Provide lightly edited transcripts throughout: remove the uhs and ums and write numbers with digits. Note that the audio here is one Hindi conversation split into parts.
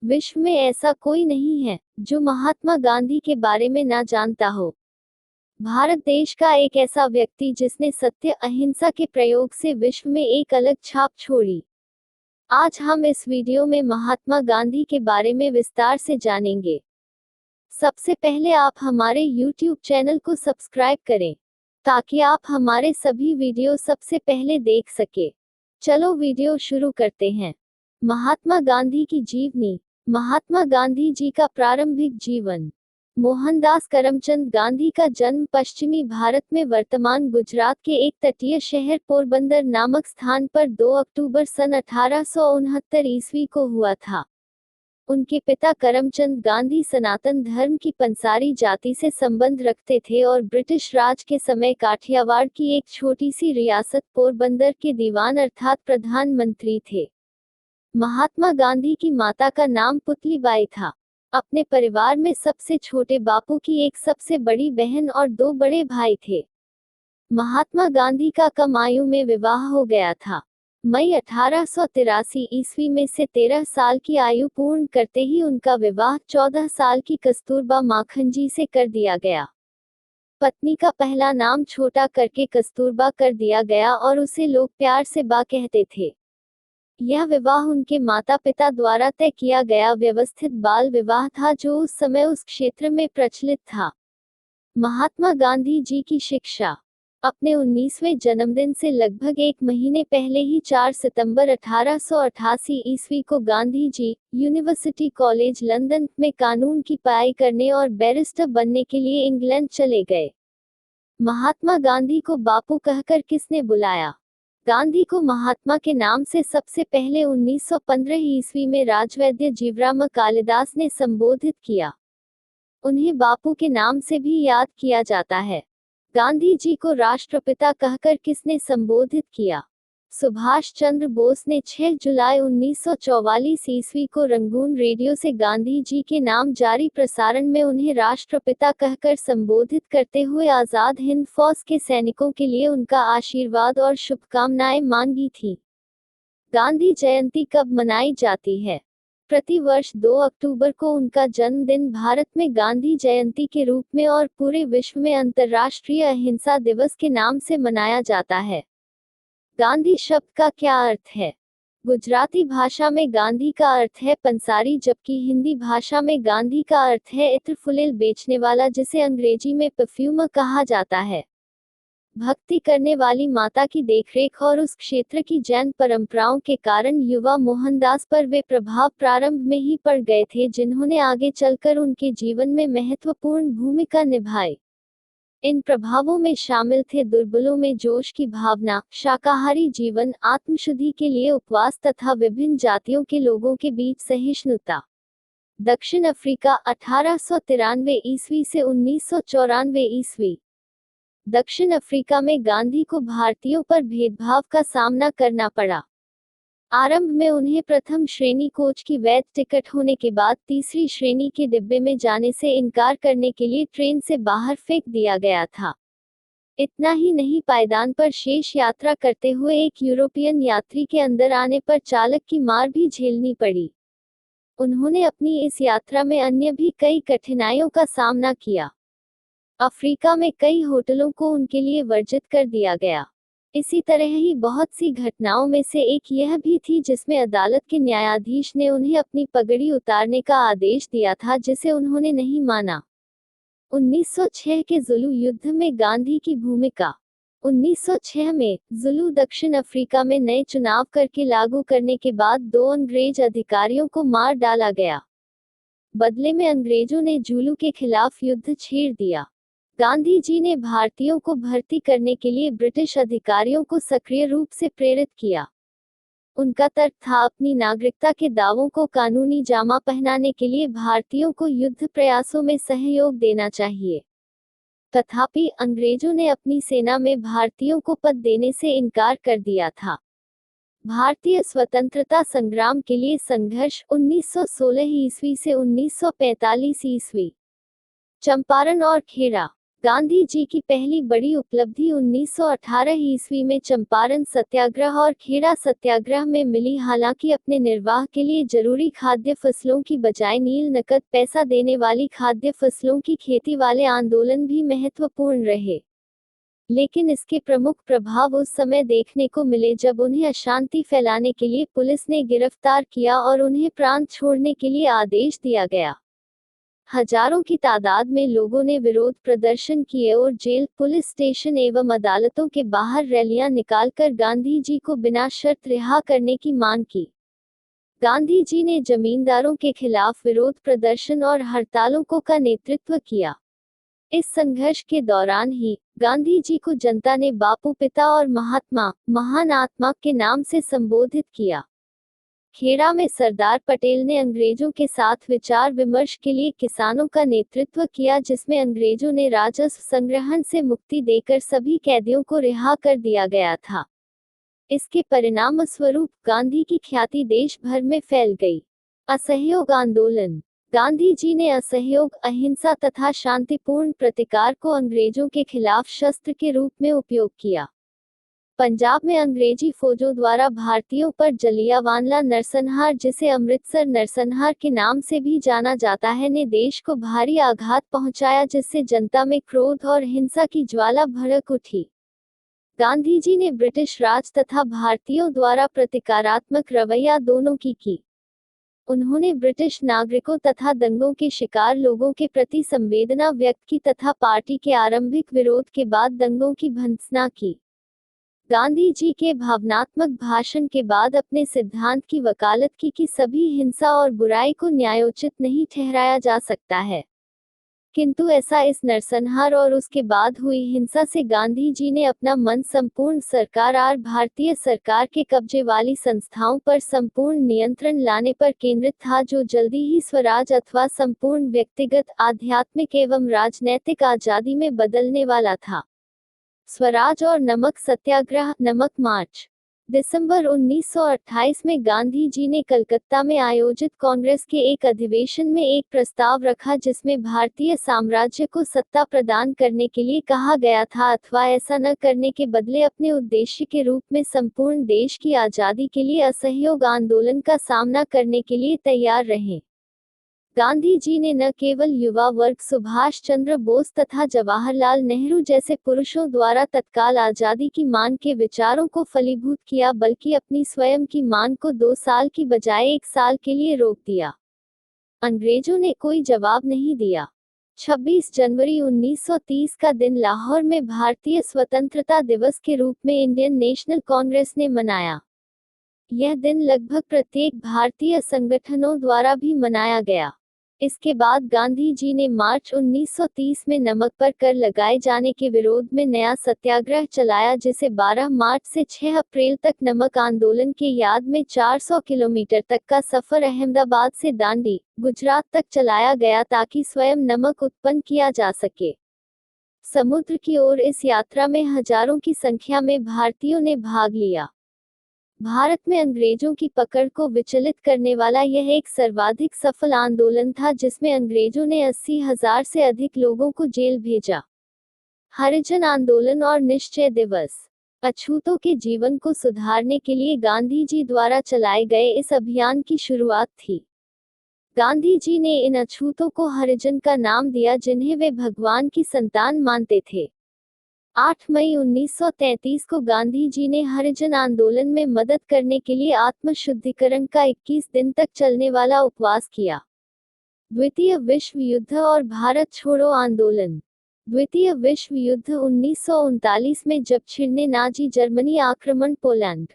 विश्व में ऐसा कोई नहीं है जो महात्मा गांधी के बारे में ना जानता हो। भारत देश का एक ऐसा व्यक्ति जिसने सत्य अहिंसा के प्रयोग से विश्व में एक अलग छाप छोड़ी। आज हम इस वीडियो में महात्मा गांधी के बारे में विस्तार से जानेंगे। सबसे पहले आप हमारे YouTube चैनल को सब्सक्राइब करें ताकि आप हमारे सभी वीडियो सबसे पहले देख सके। चलो वीडियो शुरू करते हैं। महात्मा गांधी की जीवनी। महात्मा गांधी जी का प्रारंभिक जीवन। मोहनदास करमचंद गांधी का जन्म पश्चिमी भारत में वर्तमान गुजरात के एक तटीय शहर पोरबंदर नामक स्थान पर 2 अक्टूबर सन 1869 ईस्वी को हुआ था। उनके पिता करमचंद गांधी सनातन धर्म की पंसारी जाति से संबंध रखते थे और ब्रिटिश राज के समय काठियावाड़ की एक छोटी सी रियासत पोरबंदर के दीवान अर्थात प्रधानमंत्री थे। महात्मा गांधी की माता का नाम पुतलीबाई था। अपने परिवार में सबसे छोटे बापू की एक सबसे बड़ी बहन और 2 बड़े भाई थे। महात्मा गांधी का कम आयु में विवाह हो गया था। मई 1883 ईस्वी में से 13 साल की आयु पूर्ण करते ही उनका विवाह 14 साल की कस्तूरबा माखनजी से कर दिया गया। पत्नी का पहला नाम छोटा करके कस्तूरबा कर दिया गया और उसे लोग प्यार से बा कहते थे। यह विवाह उनके माता पिता द्वारा तय किया गया व्यवस्थित बाल विवाह था जो उस समय उस क्षेत्र में प्रचलित था। महात्मा गांधी जी की शिक्षा। अपने 19वें जन्मदिन से लगभग 1 महीने पहले ही 4 सितंबर 1888 ईस्वी को Gandhi ji university college London में कानून की पढ़ाई करने और बैरिस्टर बनने के लिए इंग्लैंड चले गए। महात्मा गांधी को बापू कहकर किसने बुलाया? गांधी को महात्मा के नाम से सबसे पहले 1915 ईस्वी में राजवैद्य जीवराम कालिदास ने संबोधित किया। उन्हें बापू के नाम से भी याद किया जाता है। गांधी जी को राष्ट्रपिता कहकर किसने संबोधित किया? सुभाष चंद्र बोस ने 6 जुलाई 1944 ईस्वी को रंगून रेडियो से गांधी जी के नाम जारी प्रसारण में उन्हें राष्ट्रपिता कहकर संबोधित करते हुए आजाद हिंद फौज के सैनिकों के लिए उनका आशीर्वाद और शुभकामनाएं मांगी थी। गांधी जयंती कब मनाई जाती है? प्रति वर्ष 2 अक्टूबर को उनका जन्मदिन भारत में गांधी जयंती के रूप में और पूरे विश्व में अंतर्राष्ट्रीय अहिंसा दिवस के नाम से मनाया जाता है। गांधी शब्द का क्या अर्थ है? गुजराती भाषा में गांधी का अर्थ है पंसारी जबकि हिंदी भाषा में गांधी का अर्थ है इत्र फुलेल बेचने वाला जिसे अंग्रेजी में परफ्यूमर कहा जाता है। भक्ति करने वाली माता की देखरेख और उस क्षेत्र की जैन परंपराओं के कारण युवा मोहनदास पर वे प्रभाव प्रारंभ में ही पड़ गए थे जिन्होंने आगे चलकर उनके जीवन में महत्वपूर्ण भूमिका निभाई। इन प्रभावों में शामिल थे दुर्बलों में जोश की भावना, शाकाहारी जीवन, आत्मशुद्धि के लिए उपवास तथा विभिन्न जातियों के लोगों के बीच सहिष्णुता। दक्षिण अफ्रीका 1893 ईस्वी से 1994 ईस्वी। दक्षिण अफ्रीका में गांधी को भारतीयों पर भेदभाव का सामना करना पड़ा। आरंभ में उन्हें प्रथम श्रेणी कोच की वैध टिकट होने के बाद तीसरी श्रेणी के डिब्बे में जाने से इनकार करने के लिए ट्रेन से बाहर फेंक दिया गया था। इतना ही नहीं, पायदान पर शेष यात्रा करते हुए एक यूरोपियन यात्री के अंदर आने पर चालक की मार भी झेलनी पड़ी। उन्होंने अपनी इस यात्रा में अन्य भी कई कठिनाइयों का सामना किया। अफ्रीका में कई होटलों को उनके लिए वर्जित कर दिया गया। इसी तरह ही बहुत सी घटनाओं में से एक यह भी थी जिसमें अदालत के न्यायाधीश ने उन्हें अपनी पगड़ी उतारने का आदेश दिया था जिसे उन्होंने नहीं माना। 1906 के जुलू युद्ध में गांधी की भूमिका। 1906 में जुलू दक्षिण अफ्रीका में नए चुनाव करके लागू करने के बाद 2 अंग्रेज अधिकारियों को मार डाला गया। बदले में अंग्रेजों ने जुलू के खिलाफ युद्ध छेड़ दिया। गांधी जी ने भारतीयों को भर्ती करने के लिए ब्रिटिश अधिकारियों को सक्रिय रूप से प्रेरित किया। उनका तर्क था अपनी नागरिकता के दावों को कानूनी जामा पहनाने के लिए भारतीयों को युद्ध प्रयासों में सहयोग देना चाहिए। तथापि अंग्रेजों ने अपनी सेना में भारतीयों को पद देने से इनकार कर दिया था। भारतीय स्वतंत्रता संग्राम के लिए संघर्ष 1916 ईस्वी से 1945 ईस्वी। चंपारण और खेड़ा। गांधी जी की पहली बड़ी उपलब्धि 1918 ईस्वी में चंपारण सत्याग्रह और खेड़ा सत्याग्रह में मिली। हालांकि अपने निर्वाह के लिए जरूरी खाद्य फसलों की बजाय नील नकद पैसा देने वाली खाद्य फसलों की खेती वाले आंदोलन भी महत्वपूर्ण रहे, लेकिन इसके प्रमुख प्रभाव उस समय देखने को मिले जब उन्हें अशांति फैलाने के लिए पुलिस ने गिरफ्तार किया और उन्हें प्रांत छोड़ने के लिए आदेश दिया गया। हजारों की तादाद में लोगों ने विरोध प्रदर्शन किए और जेल, पुलिस स्टेशन एवं अदालतों के बाहर रैलियां निकालकर गांधी जी को बिना शर्त रिहा करने की मांग की। गांधी जी ने जमींदारों के खिलाफ विरोध प्रदर्शन और हड़तालों का नेतृत्व किया। इस संघर्ष के दौरान ही गांधी जी को जनता ने बापू, पिता और महात्मा, महान आत्मा के नाम से संबोधित किया। खेड़ा में सरदार पटेल ने अंग्रेजों के साथ विचार विमर्श के लिए किसानों का नेतृत्व किया, जिसमें अंग्रेजों ने राजस्व संग्रहण से मुक्ति देकर सभी कैदियों को रिहा कर दिया गया था। इसके परिणामस्वरूप गांधी की ख्याति देश भर में फैल गई। असहयोग आंदोलन। गांधी जी ने असहयोग, अहिंसा तथा शांतिपूर्ण प्रतिकार को अंग्रेजों के खिलाफ शस्त्र के रूप में उपयोग किया। पंजाब में अंग्रेजी फौजों द्वारा भारतीयों पर जलियांवाला नरसंहार, जिसे अमृतसर नरसंहार के नाम से भी जाना जाता है, ने देश को भारी आघात पहुंचाया, जिससे जनता में क्रोध और हिंसा की ज्वाला भड़क उठी। गांधी जी ने ब्रिटिश राज तथा भारतीयों द्वारा प्रतिकारात्मक रवैया दोनों की। उन्होंने ब्रिटिश नागरिकों तथा दंगों के शिकार लोगों के प्रति संवेदना व्यक्त की तथा पार्टी के आरंभिक विरोध के बाद दंगों की भर्त्सना की। गांधी जी के भावनात्मक भाषण के बाद अपने सिद्धांत की वकालत की कि सभी हिंसा और बुराई को न्यायोचित नहीं ठहराया जा सकता है, किंतु ऐसा इस नरसंहार और उसके बाद हुई हिंसा से गांधी जी ने अपना मन संपूर्ण सरकार और भारतीय सरकार के कब्जे वाली संस्थाओं पर संपूर्ण नियंत्रण लाने पर केंद्रित था, जो जल्दी ही स्वराज अथवा संपूर्ण व्यक्तिगत, आध्यात्मिक एवं राजनैतिक आजादी में बदलने वाला था। स्वराज और नमक सत्याग्रह, नमक मार्च। दिसंबर 1928 में गांधी जी ने कलकत्ता में आयोजित कांग्रेस के एक अधिवेशन में एक प्रस्ताव रखा, जिसमें भारतीय साम्राज्य को सत्ता प्रदान करने के लिए कहा गया था, अथवा ऐसा न करने के बदले अपने उद्देश्य के रूप में संपूर्ण देश की आजादी के लिए असहयोग आंदोलन का सामना करने के लिए तैयार रहें। गांधी जी ने न केवल युवा वर्ग, सुभाष चंद्र बोस तथा जवाहरलाल नेहरू जैसे पुरुषों द्वारा तत्काल आजादी की मांग के विचारों को फलीभूत किया, बल्कि अपनी स्वयं की मांग को 2 साल की बजाय 1 साल के लिए रोक दिया। अंग्रेजों ने कोई जवाब नहीं दिया। 26 जनवरी 1930 का दिन लाहौर में भारतीय स्वतंत्रता दिवस के रूप में इंडियन नेशनल कांग्रेस ने मनाया। यह दिन लगभग प्रत्येक भारतीय संगठनों द्वारा भी मनाया गया। इसके बाद गांधी जी ने मार्च 1930 में नमक पर कर लगाए जाने के विरोध में नया सत्याग्रह चलाया, जिसे 12 मार्च से 6 अप्रैल तक नमक आंदोलन के याद में 400 किलोमीटर तक का सफर अहमदाबाद से दांडी, गुजरात तक चलाया गया, ताकि स्वयं नमक उत्पन्न किया जा सके। समुद्र की ओर इस यात्रा में हजारों की संख्या में भारतीयों ने भाग लिया। भारत में अंग्रेजों की पकड़ को विचलित करने वाला यह एक सर्वाधिक सफल आंदोलन था, जिसमें अंग्रेजों ने 80,000 से अधिक लोगों को जेल भेजा। हरिजन आंदोलन और निश्चय दिवस। अछूतों के जीवन को सुधारने के लिए गांधी जी द्वारा चलाए गए इस अभियान की शुरुआत थी। गांधी जी ने इन अछूतों को हरिजन का नाम दिया, जिन्हें वे भगवान की संतान मानते थे। 8 मई 1933 को गांधी जी ने हरिजन आंदोलन में मदद करने के लिए आत्मशुद्धिकरण का 21 दिन तक चलने वाला उपवास किया। द्वितीय विश्व युद्ध और भारत छोड़ो आंदोलन। द्वितीय विश्व युद्ध 1939 में जब छिड़ने नाजी जर्मनी आक्रमण पोलैंड।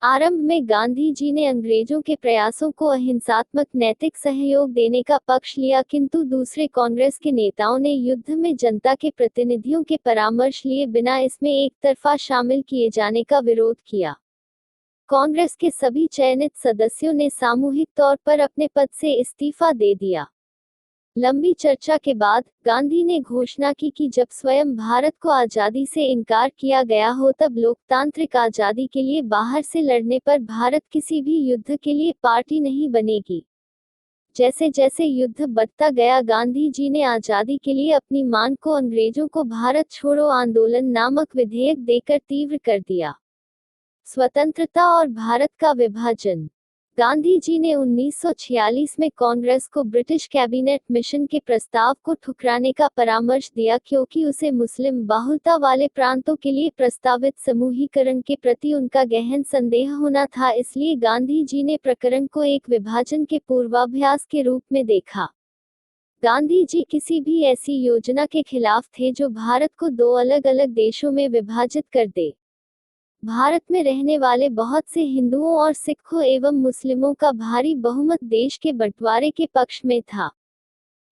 आरंभ में गांधी जी ने अंग्रेजों के प्रयासों को अहिंसात्मक नैतिक सहयोग देने का पक्ष लिया, किंतु दूसरे कांग्रेस के नेताओं ने युद्ध में जनता के प्रतिनिधियों के परामर्श लिए बिना इसमें एक तरफा शामिल किए जाने का विरोध किया। कांग्रेस के सभी चयनित सदस्यों ने सामूहिक तौर पर अपने पद से इस्तीफा दे दिया। लंबी चर्चा के बाद गांधी ने घोषणा की कि जब स्वयं भारत को आजादी से इनकार किया गया हो, तब लोकतांत्रिक आजादी के लिए बाहर से लड़ने पर भारत किसी भी युद्ध के लिए पार्टी नहीं बनेगी। जैसे जैसे युद्ध बढ़ता गया, गांधी जी ने आजादी के लिए अपनी मांग को अंग्रेजों को भारत छोड़ो आंदोलन नामक विधेयक देकर तीव्र कर दिया। स्वतंत्रता और भारत का विभाजन। गांधी जी ने 1946 में कांग्रेस को ब्रिटिश कैबिनेट मिशन के प्रस्ताव को ठुकराने का परामर्श दिया, क्योंकि उसे मुस्लिम बाहुलता वाले प्रांतों के लिए प्रस्तावित समूहीकरण के प्रति उनका गहन संदेह होना था। इसलिए गांधी जी ने प्रकरण को एक विभाजन के पूर्वाभ्यास के रूप में देखा। गांधी जी किसी भी ऐसी योजना के खिलाफ थे जो भारत को दो अलग अलग देशों में विभाजित कर दे। भारत में रहने वाले बहुत से हिंदुओं और सिखों एवं मुस्लिमों का भारी बहुमत देश के बंटवारे के पक्ष में था।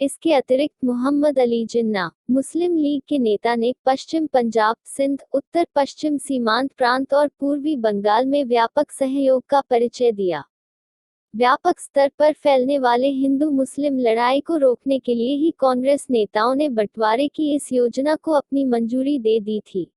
इसके अतिरिक्त मोहम्मद अली जिन्ना, मुस्लिम लीग के नेता, ने पश्चिम पंजाब, सिंध, उत्तर पश्चिम सीमांत प्रांत और पूर्वी बंगाल में व्यापक सहयोग का परिचय दिया। व्यापक स्तर पर फैलने वाले हिंदू मुस्लिम लड़ाई को रोकने के लिए ही कांग्रेस नेताओं ने बंटवारे की इस योजना को अपनी मंजूरी दे दी थी।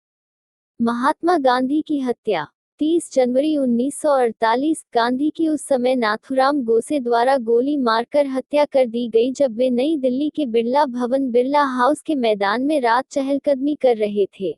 महात्मा गांधी की हत्या। 30 जनवरी 1948 गांधी की उस समय नाथुराम गोसे द्वारा गोली मारकर हत्या कर दी गई, जब वे नई दिल्ली के बिरला भवन बिरला हाउस के मैदान में रात चहलकदमी कर रहे थे।